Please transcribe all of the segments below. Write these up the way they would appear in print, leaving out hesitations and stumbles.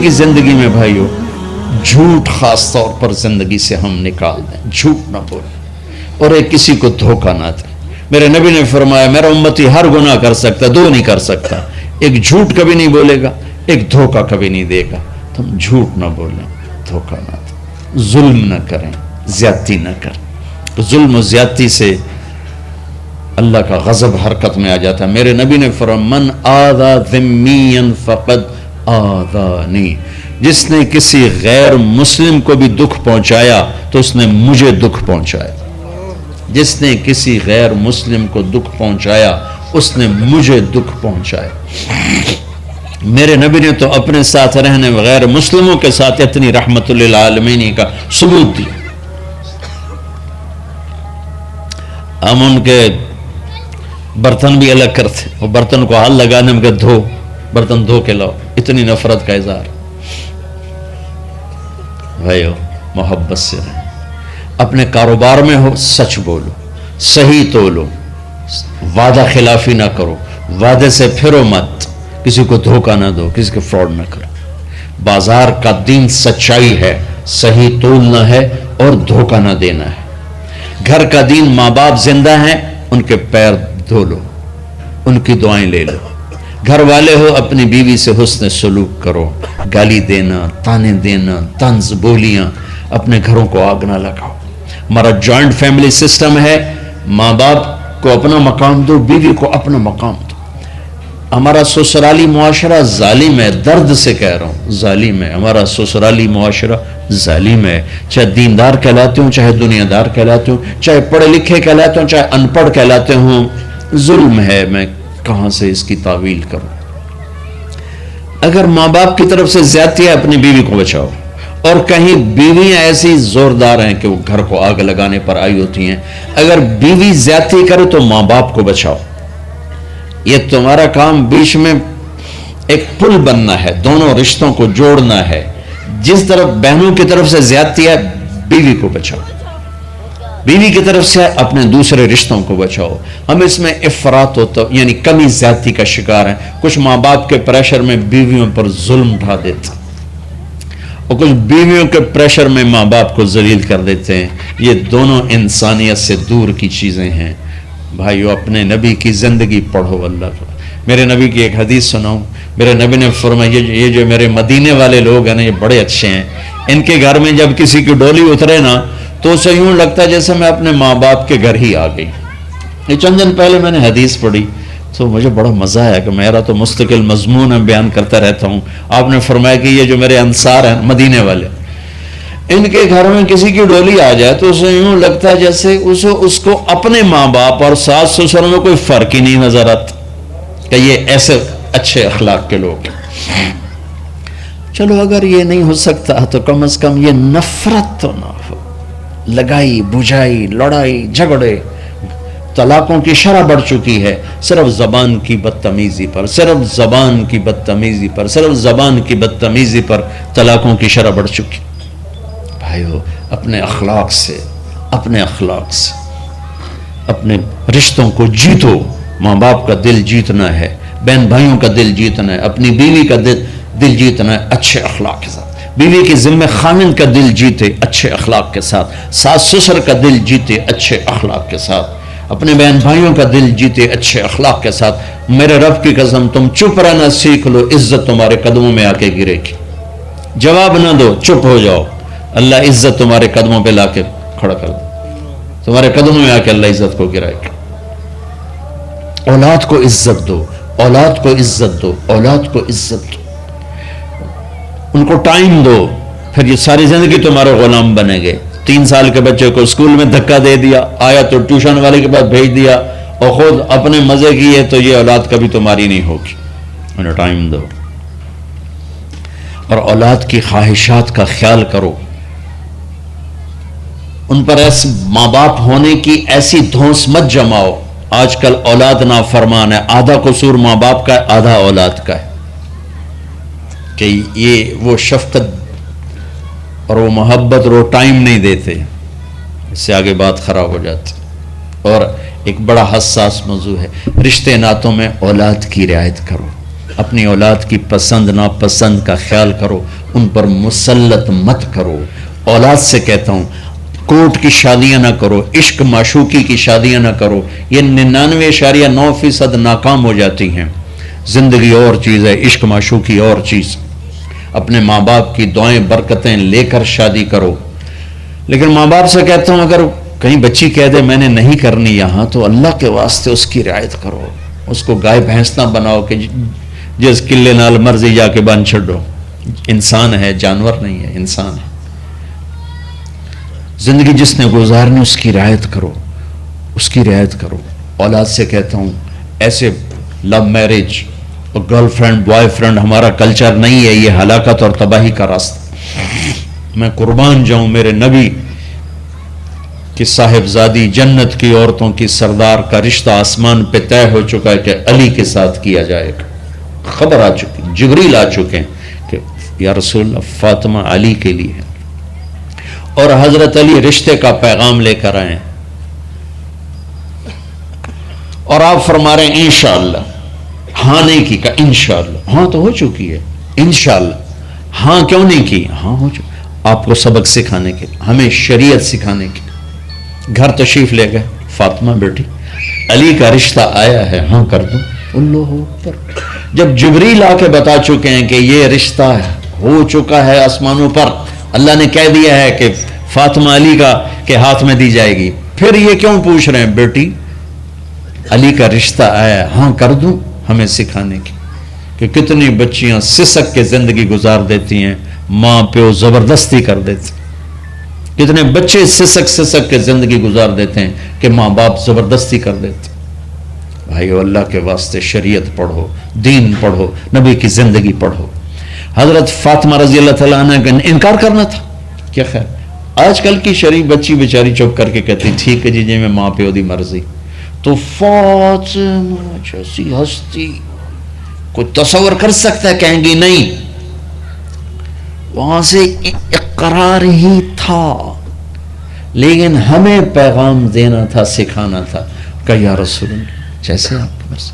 کی زندگی میں بھائیو جھوٹ خاص طور پر زندگی سے ہم نکال دیں، جھوٹ نہ بولیں اور ایک کسی کو دھوکہ نہ دیں۔ میرے نبی نے فرمایا میرا امتی ہر گناہ کر سکتا، دو نہیں کر سکتا، ایک جھوٹ کبھی نہیں بولے گا، ایک دھوکہ کبھی نہیں دے گا۔ تم جھوٹ نہ بولیں، دھوکہ نہ دیں، ظلم نہ کریں، زیادتی نہ کریں۔ ظلم و زیادتی سے اللہ کا غضب حرکت میں آ جاتا ہے۔ میرے نبی نے فرمایا من آذا ذمیا فقد آذانی، جس نے کسی غیر مسلم کو بھی دکھ پہنچایا تو اس نے مجھے دکھ پہنچایا، جس نے کسی غیر مسلم کو دکھ پہنچایا اس نے مجھے دکھ پہنچایا۔ میرے نبی نے تو اپنے ساتھ رہنے غیر مسلموں کے ساتھ اتنی رحمت للعالمین کا ثبوت دیا۔ ہم ان کے برتن بھی الگ کرتے، وہ برتن کو ہاتھ لگانے میں کہ دھو، برتن دھو کے لاؤ، اتنی نفرت کا اظہار۔ بھائیو محبت سے رہیں، اپنے کاروبار میں ہو سچ بولو، صحیح تولو، وعدہ خلافی نہ کرو، وعدے سے پھرو مت، کسی کو دھوکہ نہ دو، کسی کو فراڈ نہ کرو۔ بازار کا دین سچائی ہے، صحیح تولنا ہے اور دھوکہ نہ دینا ہے۔ گھر کا دین ماں باپ زندہ ہیں، ان کے پیر دھو لو، ان کی دعائیں لے لو۔ گھر والے ہو اپنی بیوی سے حسن سلوک کرو، گالی دینا، تانے دینا، طنز بولیاں، اپنے گھروں کو آگ نہ لگاؤ۔ ہمارا جوائنٹ فیملی سسٹم ہے، ماں باپ کو اپنا مقام دو، بیوی کو اپنا مقام دو۔ ہمارا سسرالی معاشرہ ظالم ہے، درد سے کہہ رہا ہوں ظالم ہے، ہمارا سسرالی معاشرہ ظالم ہے، چاہے دیندار کہلاتے ہوں، چاہے دنیا دار کہلاتے ہوں، چاہے پڑھے لکھے کہلاتے ہوں، چاہے ان پڑھ کہلاتے ہوں، ظلم ہے۔ میں کہاں سے اس کی تعویل کروں؟ اگر ماں باپ کی طرف سے زیادتی ہے اپنی بیوی کو بچاؤ، اور کہیں بیویاں ایسی زوردار ہیں کہ وہ گھر کو آگ لگانے پر آئی ہوتی ہیں، اگر بیوی زیادتی کرے تو ماں باپ کو بچاؤ۔ یہ تمہارا کام بیچ میں ایک پل بننا ہے، دونوں رشتوں کو جوڑنا ہے۔ جس طرف بہنوں کی طرف سے زیادتی ہے بیوی کو بچاؤ، بیوی کی طرف سے اپنے دوسرے رشتوں کو بچاؤ۔ ہم اس میں افراط ہوتا یعنی کمی زیادتی کا شکار ہیں۔ کچھ ماں باپ کے پریشر میں بیویوں پر ظلم ڈھا دیتے اور کچھ بیویوں کے پریشر میں ماں باپ کو ذلیل کر دیتے ہیں۔ یہ دونوں انسانیت سے دور کی چیزیں ہیں۔ بھائیو اپنے نبی کی زندگی پڑھو۔ اللہ کو میرے نبی کی ایک حدیث سناؤں۔ میرے نبی نے فرمایا یہ جو میرے مدینے والے لوگ ہیں نا، یہ بڑے اچھے ہیں۔ ان کے گھر میں جب کسی کی ڈولی اترے نا تو اسے یوں لگتا ہے جیسے میں اپنے ماں باپ کے گھر ہی آ گئی۔ یہ چند دن پہلے میں نے حدیث پڑھی تو مجھے بڑا مزہ آیا کہ میرا تو مستقل مضمون میں بیان کرتا رہتا ہوں۔ آپ نے فرمایا کہ یہ جو میرے انصار ہیں مدینے والے، ان کے گھر میں کسی کی ڈولی آ جائے تو اسے یوں لگتا ہے جیسے اس کو اپنے ماں باپ اور ساس سسر میں کوئی فرق ہی نہیں نظر آتا کہ یہ ایسے اچھے اخلاق کے لوگ ہیں۔ چلو اگر یہ نہیں ہو سکتا تو کم از کم یہ نفرت تو نہ ہو، لگائی بجھائی، لڑائی جھگڑے، طلاقوں کی شرح بڑھ چکی ہے صرف زبان کی بدتمیزی پر، صرف زبان کی بدتمیزی پر، صرف زبان کی بدتمیزی پر طلاقوں کی شرح بڑھ چکی۔ بھائیو اپنے اخلاق سے اپنے رشتوں کو جیتو۔ ماں باپ کا دل جیتنا ہے، بہن بھائیوں کا دل جیتنا ہے، اپنی بیوی کا دل جیتنا ہے اچھے اخلاق کے ساتھ۔ بیوی کے ذمہ خامن کا دل جیتے اچھے اخلاق کے ساتھ، ساس سسر کا دل جیتے اچھے اخلاق کے ساتھ، اپنے بہن بھائیوں کا دل جیتے اچھے اخلاق کے ساتھ۔ میرے رب کی قسم تم چپ رہنا سیکھ لو، عزت تمہارے قدموں میں آ کے گرے گی۔ جواب نہ دو، چپ ہو جاؤ، اللہ عزت تمہارے قدموں پہ لا کے کھڑا کر دو، تمہارے قدموں میں آ کے اللہ عزت کو گرائے گا۔ اولاد کو عزت دو، اولاد کو عزت دو، اولاد کو عزت دو، ان کو ٹائم دو، پھر یہ ساری زندگی تمہارے غلام بنے گے۔ 3 سال کے بچے کو اسکول میں دھکا دے دیا، آیا تو ٹیوشن والے کے پاس بھیج دیا اور خود اپنے مزے کیے، تو یہ اولاد کبھی تمہاری نہیں ہوگی۔ انہیں ٹائم دو اور اولاد کی خواہشات کا خیال کرو۔ ان پر ایسے ماں باپ ہونے کی ایسی دھونس مت جماؤ۔ آج کل اولاد نافرمان ہے، آدھا قصور ماں باپ کا ہے، آدھا اولاد کا ہے، کہ یہ وہ شفقت اور وہ محبت اور وہ ٹائم نہیں دیتے، اس سے آگے بات خراب ہو جاتی۔ اور ایک بڑا حساس موضوع ہے، رشتے ناتوں میں اولاد کی رعایت کرو، اپنی اولاد کی پسند ناپسند کا خیال کرو، ان پر مسلط مت کرو. اولاد سے کہتا ہوں کوٹ کی شادیاں نہ کرو, عشق معشوقی کی شادیاں نہ کرو, یہ 99.9% ناکام ہو جاتی ہیں. زندگی اور چیز ہے, عشق معشوقی اور چیز. اپنے ماں باپ کی دعائیں برکتیں لے کر شادی کرو. لیکن ماں باپ سے کہتا ہوں اگر کہیں بچی کہہ دے میں نے نہیں کرنی یہاں, تو اللہ کے واسطے اس کی رعایت کرو, اس کو گائے بھینس نہ بناؤ کہ جس قلے نال مرضی جا کے بن چھڈو. انسان ہے, جانور نہیں ہے, انسان ہے. زندگی جس نے گزارنی اس کی رعایت کرو, اس کی رعایت کرو. اولاد سے کہتا ہوں ایسے لو میرج اور گرل فرینڈ بوائے فرینڈ ہمارا کلچر نہیں ہے, یہ ہلاکت اور تباہی کا راستہ. میں قربان جاؤں میرے نبی کی صاحبزادی جنت کی عورتوں کی سردار کا رشتہ آسمان پہ طے ہو چکا ہے کہ علی کے ساتھ کیا جائے گا. خبر آ چکی, جبریل آ چکے ہیں کہ یا رسول اللہ فاطمہ علی کے لیے ہے, اور حضرت علی رشتے کا پیغام لے کر آئے ہیں. اور آپ فرما رہے ہیں انشاءاللہ. ہاں نہیں کی, کا انشاءاللہ. ہاں تو ہو چکی ہے انشاءاللہ. ہاں کیوں نہیں کی؟ ہاں ہو چکی. آپ کو سبق سکھانے کے, ہمیں شریعت سکھانے کے. گھر تشریف لے گئے, فاطمہ بیٹی علی کا رشتہ آیا ہے, ہاں کر دوں. اللہ اکبر. جب جبریل آ کے بتا چکے ہیں کہ یہ رشتہ ہو چکا ہے آسمانوں پر, اللہ نے کہہ دیا ہے کہ فاطمہ علی کا کے ہاتھ میں دی جائے گی, پھر یہ کیوں پوچھ رہے ہیں بیٹی علی کا رشتہ آیا ہے, ہاں کر دوں. ہمیں سکھانے کی کہ کتنی بچیاں سسک کے زندگی گزار دیتی ہیں, ماں پیو زبردستی کر دیتے. کتنے بچے سسک کے زندگی گزار دیتے ہیں کہ ماں باپ زبردستی کر دیتے. بھائیو اللہ کے واسطے شریعت پڑھو, دین پڑھو, نبی کی زندگی پڑھو. حضرت فاطمہ رضی اللہ تعالیٰ عنہ کا انکار کرنا تھا کیا خیر. آج کل کی شریف بچی بیچاری چپ کر کے کہتی ٹھیک ہے جی میں ماں پیو دی مرضی. تو فاطمہ جیسی ہستی کوئی تصور کر سکتا ہے؟ کہیں گی نہیں. وہاں سے اقرار ہی تھا, لیکن ہمیں پیغام دینا تھا, سکھانا تھا کہ یا رسول اللہ جیسے آپ کی مرضی.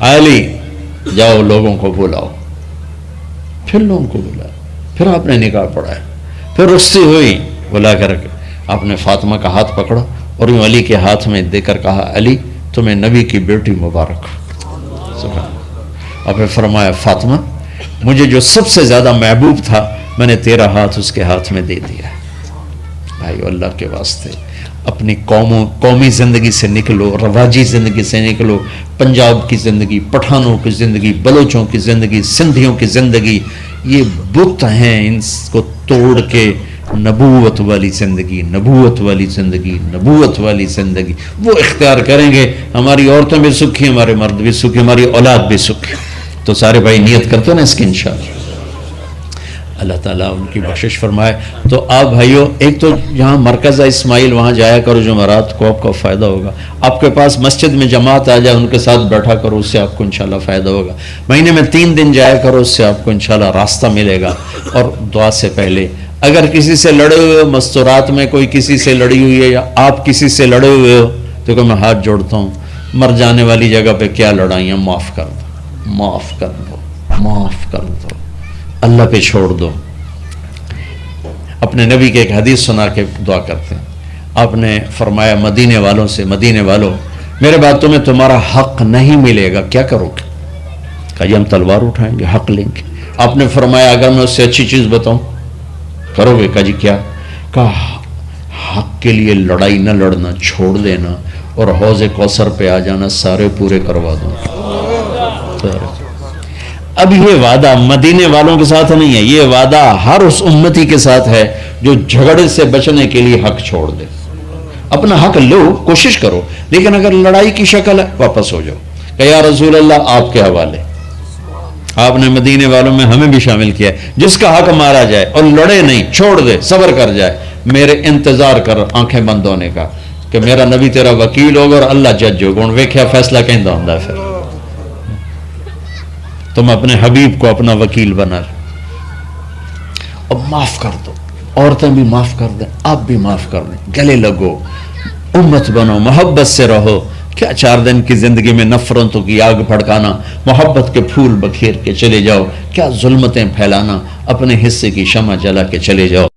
علی جاؤ لوگوں کو بلاؤ. پھر لوگوں کو بلایا, پھر آپ نے نکاح پڑھایا, پھر رخصتی ہوئی, بلا کر آپ نے فاطمہ کا ہاتھ پکڑا اور یوں علی کے ہاتھ میں دے کر کہا علی تمہیں نبی کی بیٹی مبارک. اور پھر فرمایا فاطمہ مجھے جو سب سے زیادہ محبوب تھا میں نے تیرا ہاتھ اس کے ہاتھ میں دے دیا. بھائی اللہ کے واسطے اپنی قومی زندگی سے نکلو, رواجی زندگی سے نکلو. پنجاب کی زندگی, پٹھانوں کی زندگی, بلوچوں کی زندگی, سندھیوں کی زندگی, یہ بت ہیں, ان کو توڑ کے نبوت والی زندگی, نبوت والی زندگی, نبوت والی زندگی وہ اختیار کریں گے. ہماری عورتیں بھی سکھی, ہمارے مرد بھی سکھی, ہماری اولاد بھی سکھی. تو سارے بھائی نیت کرتے ہیں نا اس کی انشاءاللہ. اللہ تعالیٰ ان کی بخشش فرمائے. تو آپ بھائیو ایک تو یہاں مرکز اسماعیل وہاں جایا کرو جمعرات کو, آپ کو فائدہ ہوگا. آپ کے پاس مسجد میں جماعت آ جائے ان کے ساتھ بیٹھا کرو, اس سے آپ کو انشاءاللہ فائدہ ہوگا. مہینے میں 3 دن جایا کرو, اس سے آپ کو انشاءاللہ راستہ ملے گا. اور دعا سے پہلے اگر کسی سے لڑے ہوئے ہو, مستورات میں کوئی کسی سے لڑی ہوئی ہے یا آپ کسی سے لڑے ہوئے ہو, تو کہ میں ہاتھ جوڑتا ہوں, مر جانے والی جگہ پہ کیا لڑائیاں, معاف کر دو, معاف کر دو, معاف کر دو, اللہ پہ چھوڑ دو. اپنے نبی کے ایک حدیث سنا کے دعا کرتے ہیں. آپ نے فرمایا مدینے والوں سے, مدینے والوں میرے بعد تمہیں تمہارا حق نہیں ملے گا, کیا کرو گے؟ کہا ہم تلوار اٹھائیں گے, حق لیں گے. آپ نے فرمایا اگر میں اس سے اچھی چیز بتاؤں کرو گے؟ کہا جی کیا؟ کہا حق کے لیے لڑائی نہ لڑنا, چھوڑ دینا اور حوض کوثر پہ آ جانا, سارے پورے کروا دوں. اب یہ وعدہ مدینے والوں کے ساتھ نہیں ہے, یہ وعدہ ہر اس امتی کے ساتھ ہے جو جھگڑے سے بچنے کے لیے حق چھوڑ دے. اپنا حق لو, کوشش کرو, لیکن اگر لڑائی کی شکل ہے واپس ہو جاؤ کہ یا رسول اللہ آپ کے حوالے. آپ نے مدینے والوں میں ہمیں بھی شامل کیا ہے. جس کا حق مارا جائے اور لڑے نہیں, چھوڑ دے, صبر کر جائے, میرے انتظار کر آنکھیں بند ہونے کا کہ میرا نبی تیرا وکیل ہوگا اور اللہ جج ہوگا, ان ویکھیا فیصلہ کہندا ہوندا ہے. پھر تم اپنے حبیب کو اپنا وکیل بنا لو. اب معاف کر دو, عورتیں بھی معاف کر دیں, آپ بھی معاف کر دیں, گلے لگو, امت بنو, محبت سے رہو, کیا 4 دن کی زندگی میں نفرتوں کی آگ بھڑکانا، محبت کے پھول بکھیر کے چلے جاؤ، کیا ظلمتیں پھیلانا، اپنے حصے کی شمع جلا کے چلے جاؤ۔